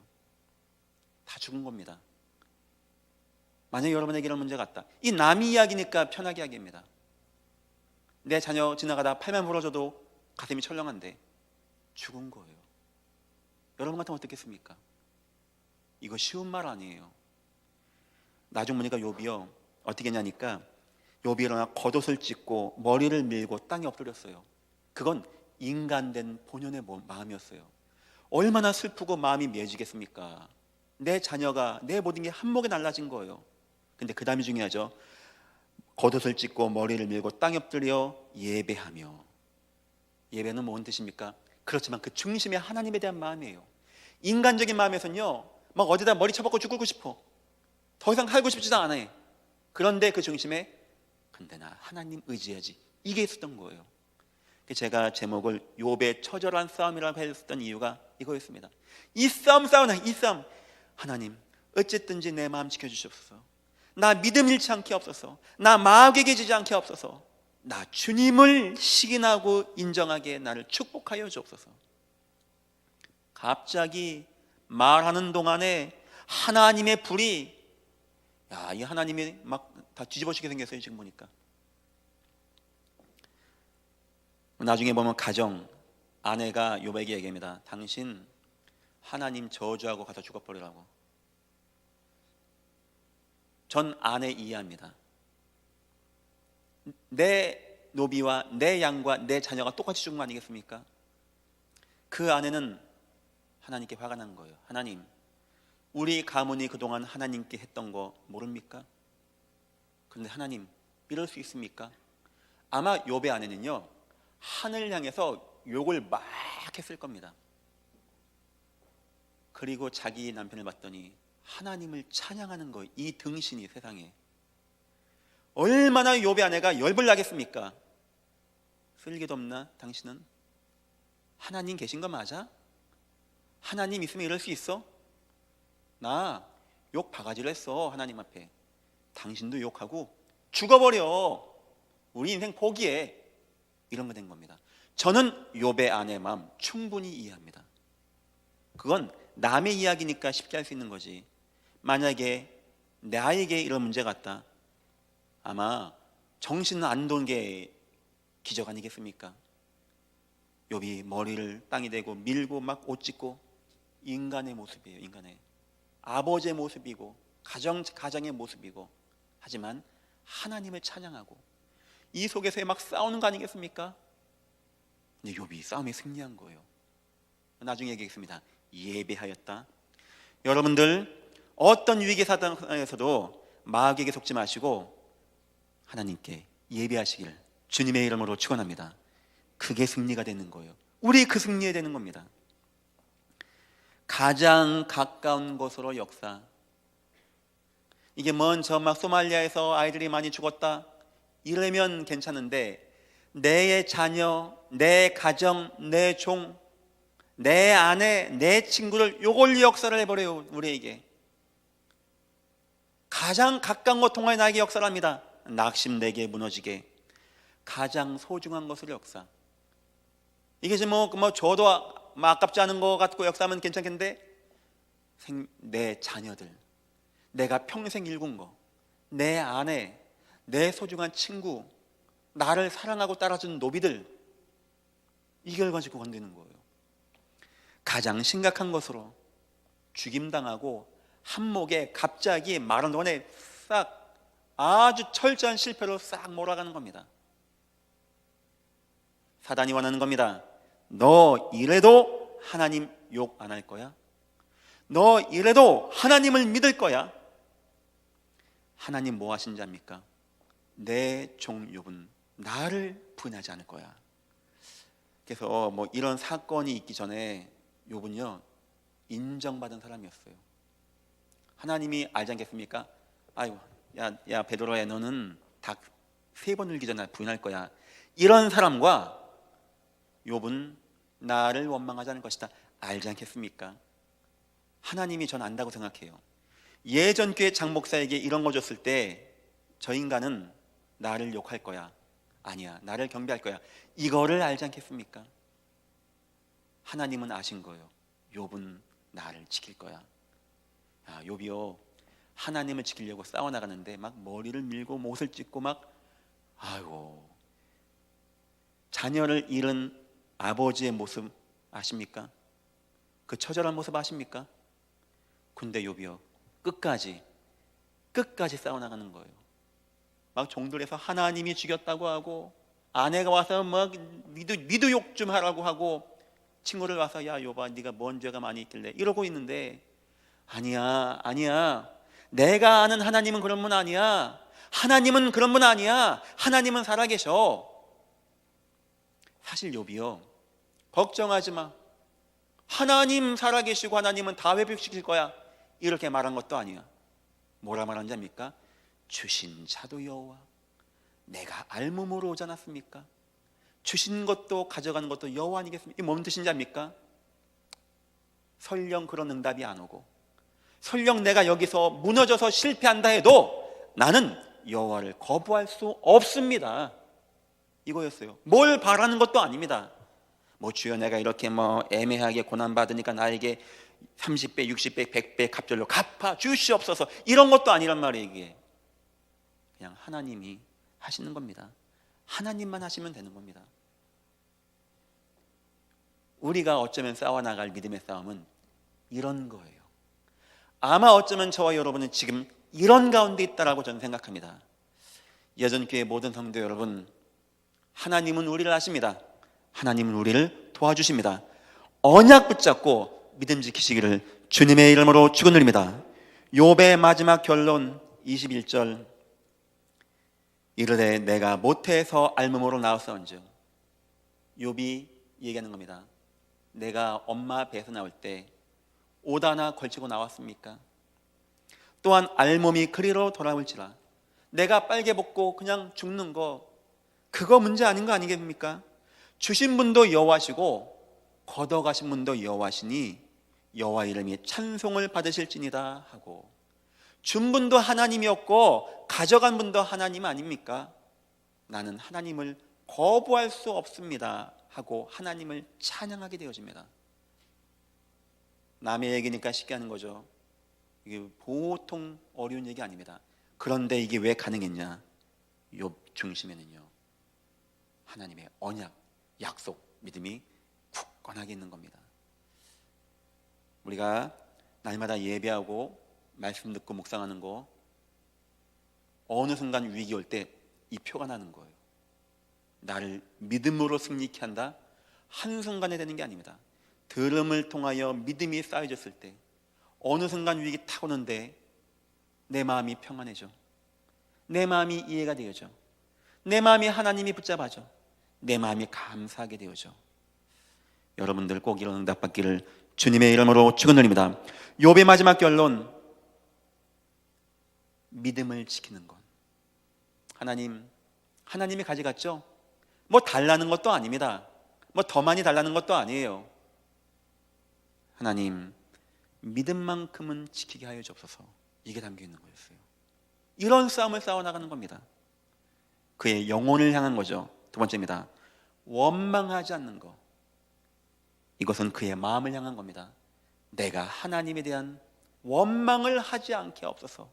Speaker 2: 다 죽은 겁니다. 만약에 여러분에게 이런 문제가 있다, 이 남의 이야기니까 편하게 하기입니다. 내 자녀 지나가다 팔만 부러져도 가슴이 철렁한데 죽은 거예요. 여러분 같으면 어떻겠습니까? 이거 쉬운 말 아니에요. 나중 보니까 욥이요 어떻게 했냐니까 욥이 일어나 겉옷을 찢고 머리를 밀고 땅에 엎드렸어요. 그건 인간된 본연의 마음이었어요. 얼마나 슬프고 마음이 맺지겠습니까? 내 자녀가, 내 모든 게 한몫에 날라진 거예요. 근데 그 다음이 중요하죠. 겉옷을 찢고 머리를 밀고 땅에 엎드려 예배하며. 예배는 뭔 뜻입니까? 그렇지만 그 중심에 하나님에 대한 마음이에요. 인간적인 마음에서는요 막 어디다 머리 쳐박고 죽고 싶어. 더 이상 살고 싶지도 않아요. 그런데 그 중심에 근데 나 하나님 의지해야지, 이게 있었던 거예요. 제가 제목을 욥의 처절한 싸움이라고 했던 이유가 이거였습니다. 이 싸우는 이 싸움, 하나님 어쨌든지 내 마음 지켜주시옵소서. 나 믿음 잃지 않게 없어서, 나 마귀에게 지지 않게 없어서, 나 주님을 시인하고 인정하게 나를 축복하여 주옵소서. 갑자기 말하는 동안에 하나님의 불이, 이 하나님이 막 다 뒤집어지게 생겼어요. 지금 보니까 나중에 보면 가정, 아내가 욥에게 얘기합니다. 당신 하나님 저주하고 가서 죽어버리라고. 전 아내 이해합니다. 내 노비와 내 양과 내 자녀가 똑같이 죽은 거 아니겠습니까? 그 아내는 하나님께 화가 난 거예요. 하나님, 우리 가문이 그동안 하나님께 했던 거 모릅니까? 그런데 하나님, 이럴 수 있습니까? 아마 욥의 아내는요 하늘 향해서 욕을 막 했을 겁니다. 그리고 자기 남편을 봤더니 하나님을 찬양하는 거예요. 이 등신이 세상에. 얼마나 욥의 아내가 열불 나겠습니까? 쓸개도 없나 당신은? 하나님 계신 거 맞아? 하나님 있으면 이럴 수 있어? 나 욕 바가지를 했어 하나님 앞에. 당신도 욕하고 죽어버려. 우리 인생 포기해. 이런 거 된 겁니다. 저는 욥의 아내의 마음 충분히 이해합니다. 그건 남의 이야기니까 쉽게 할 수 있는 거지. 만약에 나에게 이런 문제가 왔다, 아마 정신은 안 돈 게 기적 아니겠습니까? 욥이 머리를 땅에 대고 밀고 막 옷 찢고, 인간의 모습이에요. 인간의 아버지의 모습이고 가정의 모습이고, 하지만 하나님을 찬양하고 이 속에서 막 싸우는 거 아니겠습니까? 근데 욥이 싸움에 승리한 거예요. 나중에 얘기하겠습니다. 예배하였다. 여러분들 어떤 위기 사단에서도 마귀에게 속지 마시고 하나님께 예배하시길 주님의 이름으로 축원합니다. 그게 승리가 되는 거예요. 우리 그 승리에 되는 겁니다. 가장 가까운 곳으로 역사. 이게 먼저 막 소말리아에서 아이들이 많이 죽었다 이러면 괜찮은데, 내 자녀, 내 가정, 내 종, 내 아내, 내 친구를 요걸 역사를 해버려요. 우리에게 가장 가까운 것 통하여 나에게 역사를 합니다. 낙심되게 무너지게 가장 소중한 것을 역사. 이게 지금 뭐 저도 아깝지 않은 것 같고 역사하면 괜찮겠는데, 내 자녀들, 내가 평생 일군 거, 내 아내, 내 소중한 친구, 나를 사랑하고 따라준 노비들, 이걸 가지고 건드는 거예요. 가장 심각한 것으로 죽임당하고 한목에 갑자기 말한 동안에 싹 아주 철저한 실패로 싹 몰아가는 겁니다. 사단이 원하는 겁니다. 너 이래도 하나님 욕 안 할 거야? 너 이래도 하나님을 믿을 거야? 하나님 뭐 하신지 압니까? 내 종 욥은 나를 부인하지 않을 거야. 그래서 뭐 이런 사건이 있기 전에 욥은요 인정받은 사람이었어요. 하나님이 알지 않겠습니까? 아이고 야 베드로야, 너는 닭 3번 울기 전에 부인할 거야. 이런 사람과 욥은 나를 원망하지 않을 것이다 알지 않겠습니까? 하나님이 전 안다고 생각해요. 예전 교회 장목사에게 이런 거 줬을 때 저 인간은 나를 욕할 거야, 아니야 나를 경배할 거야, 이거를 알지 않겠습니까? 하나님은 아신 거예요. 욥은 나를 지킬 거야. 욥이요 하나님을 지키려고 싸워나가는데 막 머리를 밀고 못을 찢고 막, 아이고, 자녀를 잃은 아버지의 모습 아십니까? 그 처절한 모습 아십니까? 근데 욥이요, 끝까지 싸워나가는 거예요. 막 종들에서 하나님이 죽였다고 하고, 아내가 와서 막 니도 욕 좀 하라고 하고, 친구를 와서 야 욥아 네가 뭔 죄가 많이 있길래 이러고 있는데, 아니야 내가 아는 하나님은 그런 분 아니야. 하나님은 그런 분 아니야. 하나님은 살아계셔. 사실 욥이요, 걱정하지 마, 하나님 살아계시고 하나님은 다 회복시킬 거야, 이렇게 말한 것도 아니야. 뭐라 말한 자입니까? 주신 자도 여호와, 내가 알몸으로 오지 않았습니까? 주신 것도 가져가는 것도 여호와 아니겠습니까? 이게 뭔 뜻인지 압니까? 설령 그런 응답이 안 오고, 설령 내가 여기서 무너져서 실패한다 해도 나는 여호와를 거부할 수 없습니다, 이거였어요. 뭘 바라는 것도 아닙니다. 뭐 주여 내가 이렇게 애매하게 고난받으니까 나에게 30배, 60배, 100배 갑절로 갚아 주시옵소서, 이런 것도 아니란 말이에요. 이게 그냥 하나님이 하시는 겁니다. 하나님만 하시면 되는 겁니다. 우리가 어쩌면 싸워나갈 믿음의 싸움은 이런 거예요. 아마 어쩌면 저와 여러분은 지금 이런 가운데 있다라고 저는 생각합니다. 여전교회 모든 성도 여러분, 하나님은 우리를 아십니다. 하나님은 우리를 도와주십니다. 언약 붙잡고 믿음 지키시기를 주님의 이름으로 축원드립니다. 욥의 마지막 결론 21절, 이르되 내가 모태에서 알몸으로 나왔사온즉, 욥이 얘기하는 겁니다. 내가 엄마 배에서 나올 때 옷 하나 걸치고 나왔습니까? 또한 알몸이 그리로 돌아올지라, 내가 빨개 벗고 그냥 죽는 거, 그거 문제 아닌 거 아니겠습니까? 주신 분도 여호와시고 걷어가신 분도 여호와시니 여호와 이름이 찬송을 받으실지니라 하고, 준 분도 하나님이었고 가져간 분도 하나님 아닙니까? 나는 하나님을 거부할 수 없습니다 하고 하나님을 찬양하게 되어집니다. 남의 얘기니까 쉽게 하는 거죠. 이게 보통 어려운 얘기 아닙니다. 그런데 이게 왜 가능했냐? 욥 중심에는요, 하나님의 언약, 약속, 믿음이 굳건하게 있는 겁니다. 우리가 날마다 예배하고 말씀 듣고 묵상하는 거, 어느 순간 위기 올 때 이 표가 나는 거예요. 나를 믿음으로 승리케 한다, 한순간에 되는 게 아닙니다. 들음을 통하여 믿음이 쌓여졌을 때 어느 순간 위기 탁 오는데 내 마음이 평안해져, 내 마음이 이해가 되어져, 내 마음이 하나님이 붙잡아줘, 내 마음이 감사하게 되어져. 여러분들 꼭 이런 응답 받기를 주님의 이름으로 축원드립니다. 욥의 마지막 결론, 믿음을 지키는 것. 하나님이 가져갔죠? 뭐 달라는 것도 아닙니다. 뭐 더 많이 달라는 것도 아니에요. 하나님, 믿음만큼은 지키게 하여 주옵소서, 이게 담겨 있는 거였어요. 이런 싸움을 싸워나가는 겁니다. 그의 영혼을 향한 거죠. 두 번째입니다. 원망하지 않는 것. 이것은 그의 마음을 향한 겁니다. 내가 하나님에 대한 원망을 하지 않게 없어서.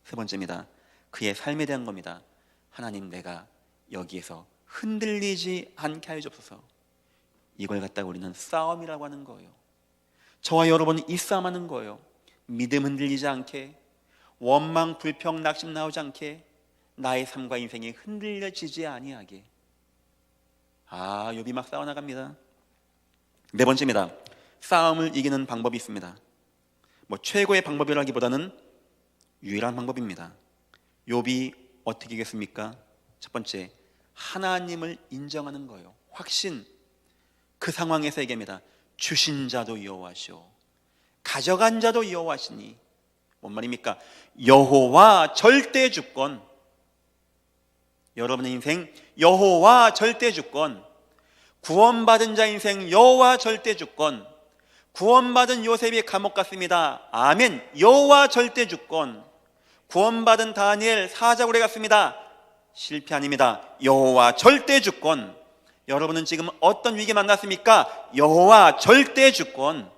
Speaker 2: 세 번째입니다. 그의 삶에 대한 겁니다. 하나님, 내가 여기에서 흔들리지 않게 하여 주옵소서. 이걸 갖다가 우리는 싸움이라고 하는 거예요. 저와 여러분은 이 싸움하는 거예요. 믿음 흔들리지 않게, 원망, 불평, 낙심 나오지 않게, 나의 삶과 인생이 흔들려지지 아니하게. 욥이 막 싸워나갑니다. 네 번째입니다. 싸움을 이기는 방법이 있습니다. 뭐 최고의 방법이라기보다는 유일한 방법입니다. 욥이 어떻게 이겼습니까? 첫 번째, 하나님을 인정하는 거예요. 확신. 그 상황에서 얘기합니다. 주신 자도 여호와시오, 가져간 자도 여호와시니. 뭔 말입니까? 여호와 절대 주권. 여러분의 인생 여호와 절대 주권. 구원받은 자 인생 여호와 절대 주권. 구원받은 요셉이 감옥 갔습니다. 아멘. 여호와 절대 주권. 구원받은 다니엘 사자굴에 갔습니다. 실패 아닙니다. 여호와 절대 주권. 여러분은 지금 어떤 위기 만났습니까? 여호와 절대 주권.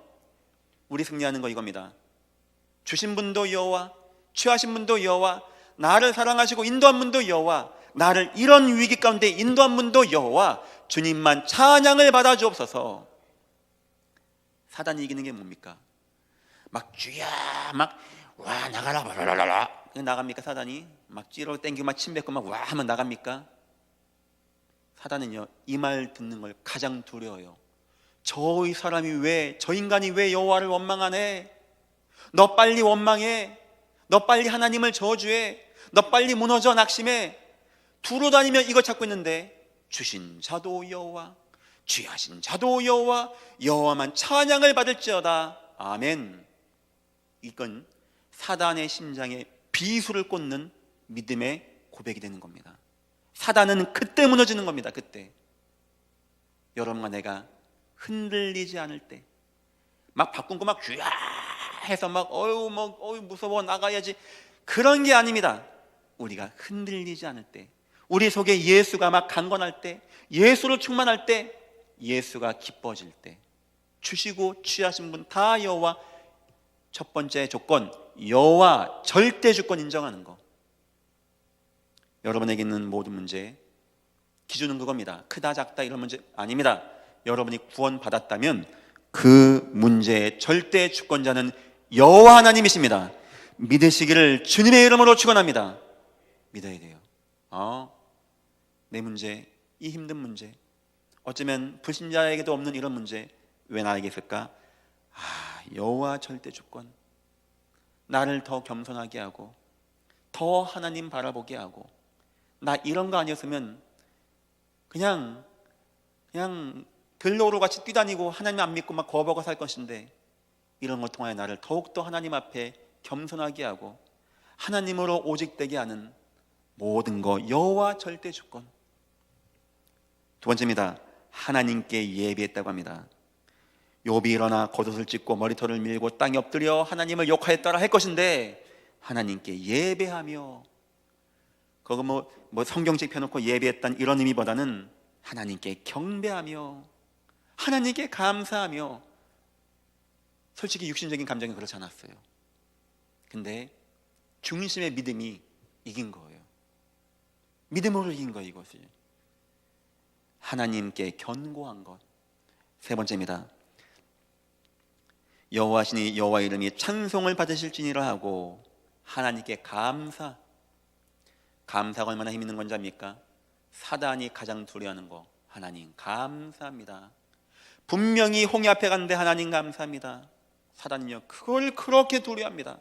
Speaker 2: 우리 승리하는 거 이겁니다. 주신 분도 여호와, 취하신 분도 여호와, 나를 사랑하시고 인도한 분도 여호와, 나를 이런 위기 가운데 인도한 분도 여호와. 주님만 찬양을 받아 주옵소서. 사단이 이기는 게 뭡니까? 막 주야 막 와 나가라 라라라라 나갑니까? 사단이 막 찌러 땡기고 막 침 뱉고 막 와 하면 나갑니까? 사단은요 이 말 듣는 걸 가장 두려워요. 저 인간이 왜 여호와를 원망하네? 너 빨리 원망해. 너 빨리 하나님을 저주해. 너 빨리 무너져 낙심해. 두루 다니며 이거 찾고 있는데 주신 자도 여호와, 취하신 자도 여호와, 여호와만 찬양을 받을지어다. 아멘. 이건 사단의 심장에 비수를 꽂는 믿음의 고백이 되는 겁니다. 사단은 그때 무너지는 겁니다. 그때 여러분과 내가 흔들리지 않을 때, 막 바꾼 거 막 쥐야 해서 막 어유 무서워 나가야지, 그런 게 아닙니다. 우리가 흔들리지 않을 때, 우리 속에 예수가 막 강건할 때, 예수를 충만할 때, 예수가 기뻐질 때, 주시고 취하신 분 다 여호와. 첫 번째 조건, 여호와 절대 주권 인정하는 거. 여러분에게 있는 모든 문제 기준은 그겁니다. 크다 작다 이런 문제 아닙니다. 여러분이 구원받았다면 그 문제의 절대 주권자는 여호와 하나님이십니다. 믿으시기를 주님의 이름으로 축원합니다. 믿어야 돼요. 내 문제, 이 힘든 문제, 어쩌면 불신자에게도 없는 이런 문제 왜 나에게 있을까? 여호와 절대 주권, 나를 더 겸손하게 하고 더 하나님 바라보게 하고, 나 이런 거 아니었으면 그냥 들로로 같이 뛰다니고 하나님 안 믿고 막 거버거 살 것인데, 이런 걸 통하여 나를 더욱더 하나님 앞에 겸손하게 하고 하나님으로 오직되게 하는 모든 거 여호와 절대 주권. 두 번째입니다. 하나님께 예비했다고 합니다. 욥이 일어나 겉옷을 찢고 머리털을 밀고 땅에 엎드려 하나님을 욕하였더라 할 것인데, 하나님께 예배하며, 그거 뭐 성경책 펴놓고 예배했단 이런 의미보다는 하나님께 경배하며 하나님께 감사하며. 솔직히 육신적인 감정이 그렇지 않았어요. 근데 중심의 믿음이 이긴 거예요. 믿음으로 이긴 거예요. 이것이 하나님께 견고한 것. 세 번째입니다. 여호와시니 여호와 이름이 찬송을 받으실지니라 하고 하나님께 감사가 얼마나 힘 있는 건지 압니까? 사단이 가장 두려워하는 거, 하나님 감사합니다. 분명히 홍해 앞에 갔는데 하나님 감사합니다. 사단은요 그걸 그렇게 두려워합니다.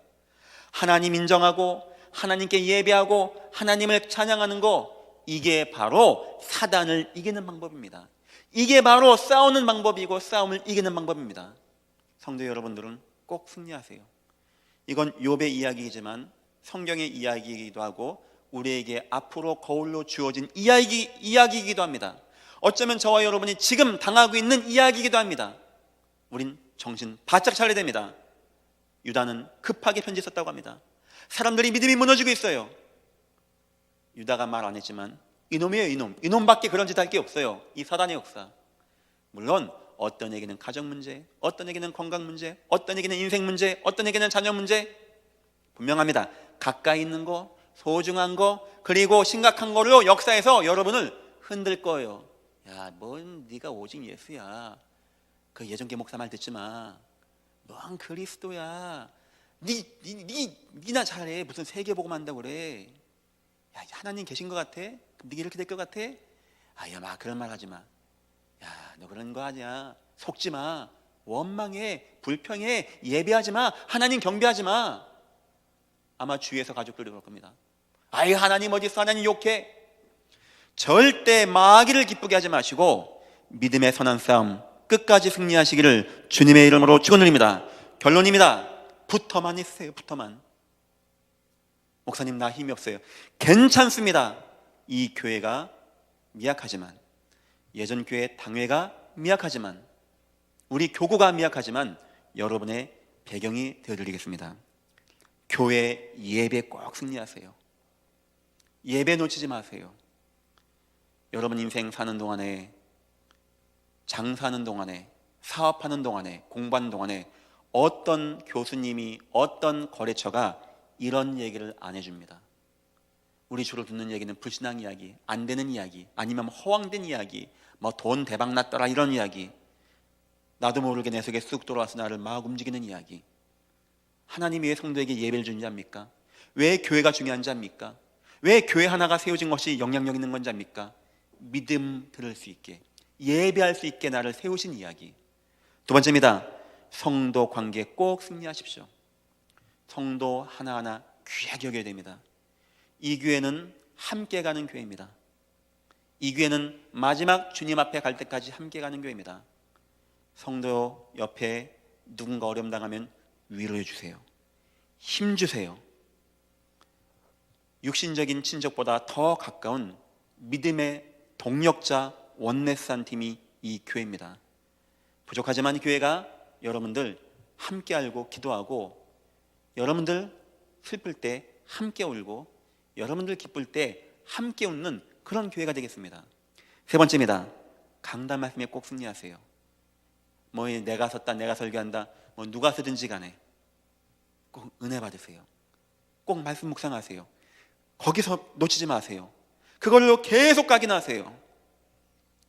Speaker 2: 하나님 인정하고 하나님께 예배하고 하나님을 찬양하는 거, 이게 바로 사단을 이기는 방법입니다. 이게 바로 싸우는 방법이고 싸움을 이기는 방법입니다. 성도 여러분들은 꼭 승리하세요. 이건 욥의 이야기이지만 성경의 이야기이기도 하고 우리에게 앞으로 거울로 주어진 이야기이기도 합니다. 어쩌면 저와 여러분이 지금 당하고 있는 이야기이기도 합니다. 우린 정신 바짝 차려야 됩니다. 유다는 급하게 편지 썼다고 합니다. 사람들이 믿음이 무너지고 있어요. 유다가 말 안 했지만 이놈이에요. 이놈밖에 그런 짓 할 게 없어요. 이 사단의 역사. 물론 어떤 에게는 가정 문제, 어떤 에게는 건강 문제, 어떤 에게는 인생 문제, 어떤 에게는 자녀 문제, 분명합니다. 가까이 있는 거, 소중한 거, 그리고 심각한 거로 역사에서 여러분을 흔들 거예요. 야, 뭔 네가 오직 예수야. 그 예전계 목사 말 듣지 마. 뭔 그리스도야. 니나 잘해. 무슨 세계복음 한다고 그래. 야, 하나님 계신 것 같아? 그럼 네가 이렇게 될 것 같아? 야, 막 그런 말 하지 마. 야, 너 그런 거 아니야. 속지 마. 원망해. 불평해. 예배하지 마. 하나님 경배하지 마. 아마 주위에서 가족들이 그럴 겁니다. 아이, 하나님 어디 있어? 하나님 욕해. 절대 마귀를 기쁘게 하지 마시고 믿음의 선한 싸움 끝까지 승리하시기를 주님의 이름으로 축원드립니다. 결론입니다. 붙어만 있으세요. 붙어만. 목사님 나 힘이 없어요. 괜찮습니다. 이 교회가 미약하지만, 예전 교회 당회가 미약하지만, 우리 교구가 미약하지만 여러분의 배경이 되어드리겠습니다. 교회 예배 꼭 승리하세요. 예배 놓치지 마세요. 여러분 인생 사는 동안에, 장사하는 동안에, 사업하는 동안에, 공부하는 동안에 어떤 교수님이, 어떤 거래처가 이런 얘기를 안 해줍니다. 우리 주로 듣는 얘기는 불신앙 이야기, 안 되는 이야기, 아니면 허황된 이야기, 뭐 돈 대박 났더라 이런 이야기, 나도 모르게 내 속에 쑥 들어와서 나를 막 움직이는 이야기. 하나님이 왜 성도에게 예배를 주는지 압니까? 왜 교회가 중요한지 압니까? 왜 교회 하나가 세워진 것이 영향력 있는 건지 압니까? 믿음 들을 수 있게, 예배할 수 있게 나를 세우신 이야기. 두 번째입니다. 성도 관계 꼭 승리하십시오. 성도 하나하나 귀하게 여겨야 됩니다. 이 교회는 함께 가는 교회입니다. 이 교회는 마지막 주님 앞에 갈 때까지 함께 가는 교회입니다. 성도 옆에 누군가 어려움 당하면 위로해 주세요. 힘 주세요. 육신적인 친족보다 더 가까운 믿음의 동력자 원네스한 팀이 이 교회입니다. 부족하지만 교회가 여러분들 함께 알고 기도하고, 여러분들 슬플 때 함께 울고, 여러분들 기쁠 때 함께 웃는 그런 교회가 되겠습니다. 세 번째입니다. 강단 말씀에 꼭 승리하세요. 뭐 내가 섰다, 내가 설교한다, 뭐 누가 쓰든지 간에 꼭 은혜 받으세요. 꼭 말씀 묵상하세요. 거기서 놓치지 마세요. 그걸로 계속 각인하세요.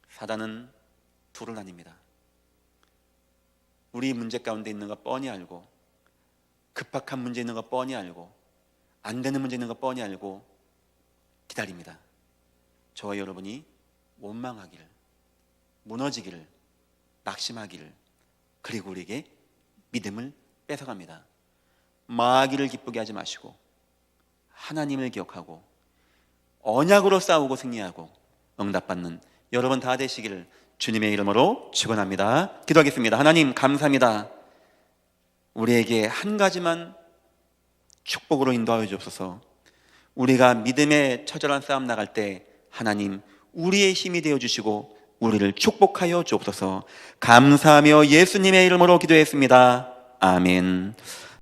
Speaker 2: 사단은 둘을 나뉩니다. 우리 문제 가운데 있는 거 뻔히 알고, 급박한 문제 있는 거 뻔히 알고, 안 되는 문제 있는 거 뻔히 알고 기다립니다. 저와 여러분이 원망하기를, 무너지기를, 낙심하기를, 그리고 우리에게 믿음을 뺏어갑니다. 마귀를 기쁘게 하지 마시고 하나님을 기억하고 언약으로 싸우고 승리하고 응답받는 여러분 다 되시기를 주님의 이름으로 축원합니다. 기도하겠습니다. 하나님 감사합니다. 우리에게 한 가지만 축복으로 인도하여 주옵소서. 우리가 믿음의 처절한 싸움 나갈 때 하나님 우리의 힘이 되어 주시고 우리를 축복하여 주옵소서. 감사하며 예수님의 이름으로 기도했습니다. 아멘.